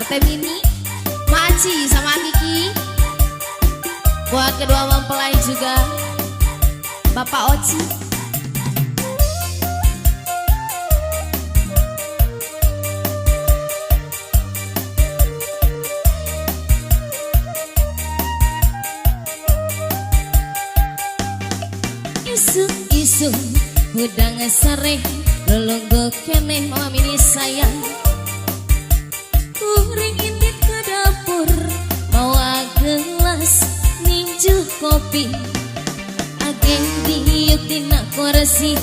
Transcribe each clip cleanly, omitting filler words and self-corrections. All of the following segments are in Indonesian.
Teh Mini, Maci sama Kiki. Buat kedua mempelai juga Bapak Oci. Isu-isu udang sare lolonggo keneh Mama Mini sayang. Kuring intip ke dapur bawa gelas ninju kopi. Agen diuk dina kursi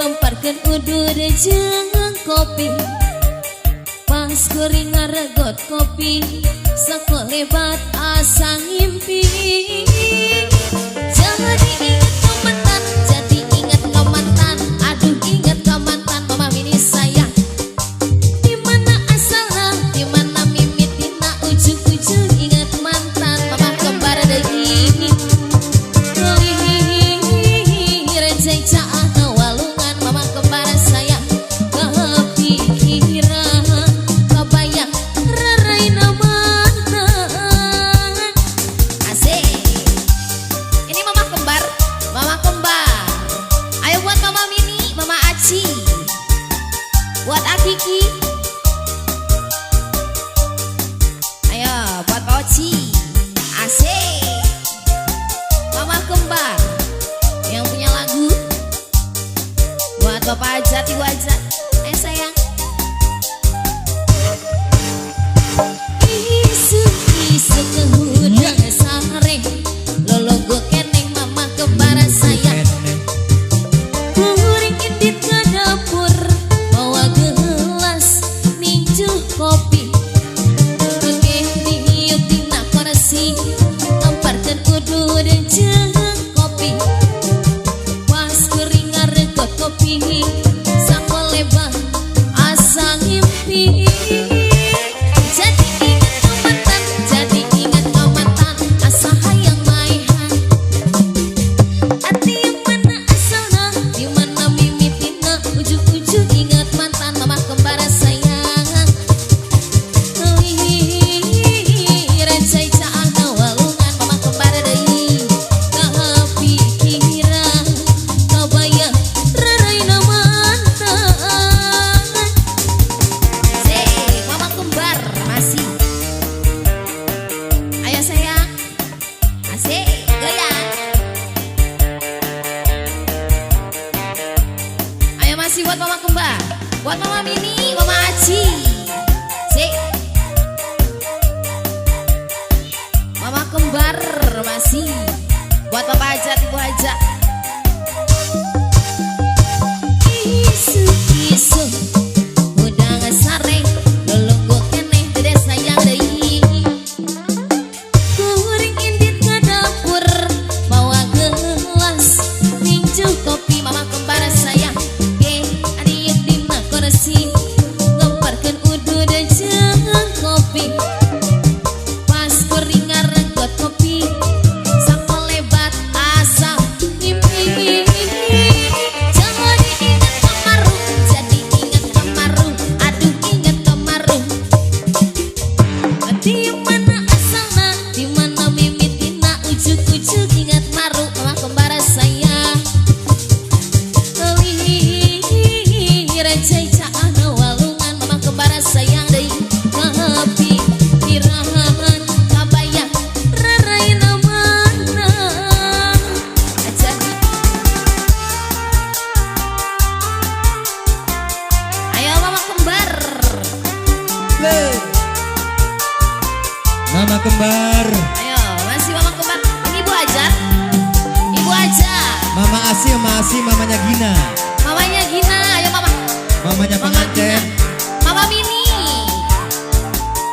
ngemparkeun udur jeung kopi. Pas kuring ngaregot kopi sakolebat asa ngimpi. Jadi ingat ke mantan, jadi ingat ke mantan. Aduh ingat ke mantan Mama Mini sayang. Dimana asalna, dimana mimit dina ujung-ujung. Ingat mantan Mama kembar deui. Receh caah walungan Mama kembar sayang. Kepikiran kebayang raraina mantan. Asik. Ini Mama kembar, Mama kembar. Ayo buat Mama Mini, Mama Aci, buat Akiki. Ayo buat Pak Oci. Asik. Mama kembar yang punya lagu buat Bapak Ajat, Ibu Ajat. Ayo sayang. Isu-isu kehudang sare lologo keneng Mama kembar sayang. Kuring intip ke dapur bawa gelas ninju kopi. Oke diuk dina kursi ngemparkeun udur jeung kopi. Pas kuring ngaregot kopi sakolebat asa ngimpi. Jadi ingat ke mantan, jadi ingat ke mantan. Asa hayang maehan ati yang mana asalna, dimana mimitina ujung-ujung. Ingat mantan Mama kembar sayang. Receh caah walungan Mama kembar deui. Kepikiran kebayang raraina mantan. Asik, Mama kembar masih. Ayo sayang. Asik, goyang. Ayo masih buat Mama kembar, buat Mama Mini, Mama Aci. Sik. Mama kembar masih buat Bapak Ajat, Ibu Ajat. Isu-isu udang sare lolonggo keneh dede sayang deui. Kuring intip ke dapur bawa gelas ninju kopi. Mama kembar sayang. Ge adiuk dina kursi ngemparkeun udur jeung kopi. Pas kuring ngaregot kopi sakolebat asa ngimpi. Jadi ingat kemaru, jadi ingat kemaru. Aduh ingat kemaru. Di mana asalna, di mana mimitina ujung-ujung. Ingat maru Mama kembar sayang. Receh caah walungan Mama kembar sayang deui. Kepikiran kebayang raraina mantan. Jadi ayo Mama kembar. Mama kembar, Ayo masih Mama kembar. Ini Ibu Ajat, Ibu Ajat. Mama Asi, mamanya Gina, Mamanya Gina. Ayo Mama. mamanya Mama Gina. pengantin. Mama Mini.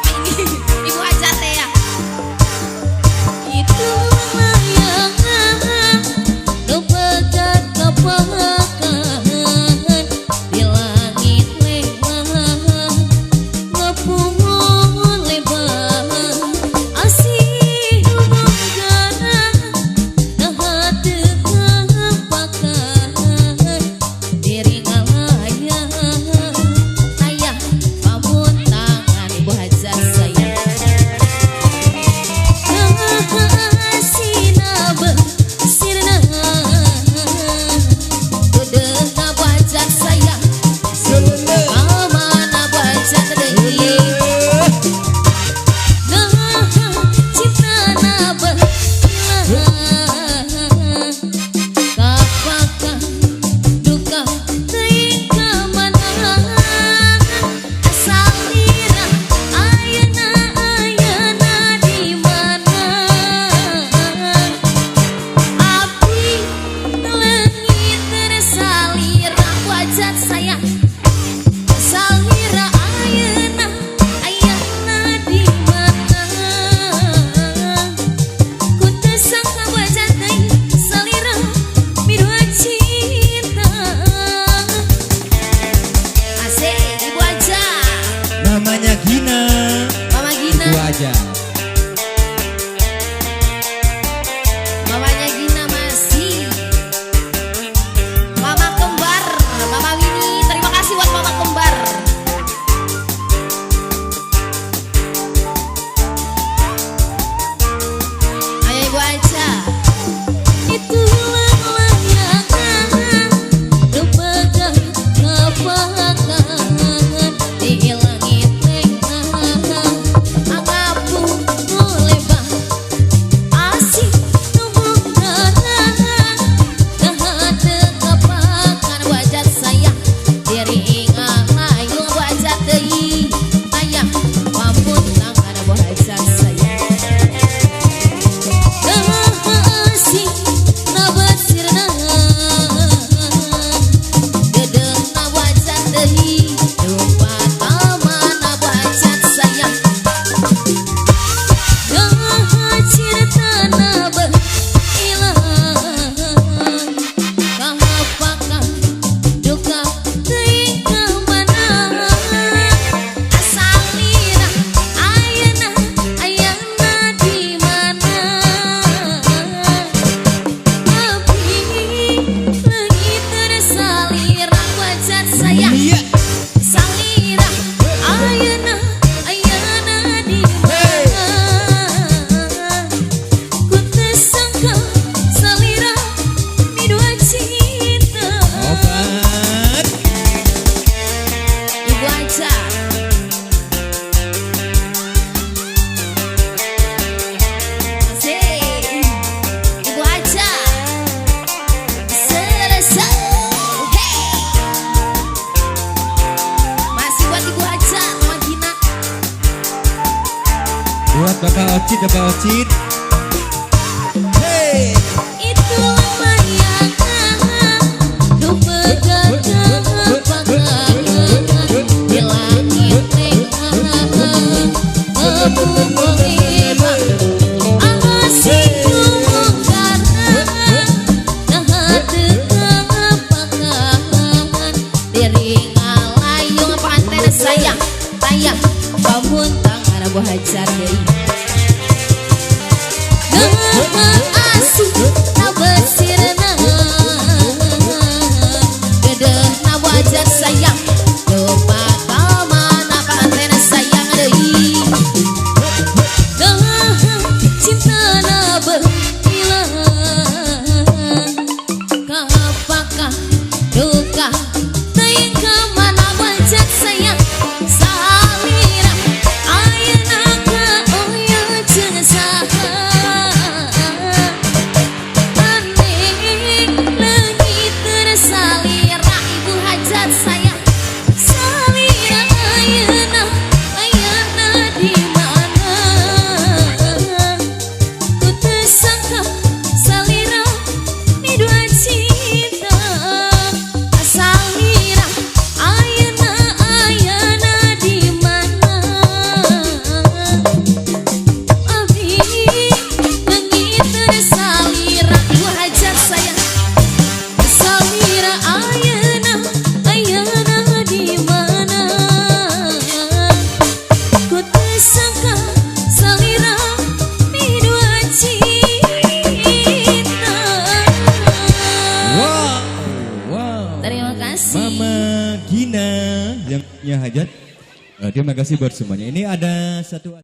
Ini Ibu Ajat ya. Itu layangan nu pegat kepakan di langit lewat ngepung lebar. Asih hubungan hati kepakan diri ngalayang. Ocit Bapak Ocit. Hey. Itulah bayangan ku pegang kepakangan di langit tengah mengimak asingku mengkarang nah tengah pakangan diri ngalayung pantai sayang tayang bangun tangan buah hajar deui asih tabesirna gedehna wajar sayang lupa ka mana pantena sayang deui cintana berhilang kapakah duka teuing ka mana wajar sayang salira ayeuna ka oyong jeung saha Mama Gina yang punya hajat. Terima kasih buat semuanya. Ini ada satu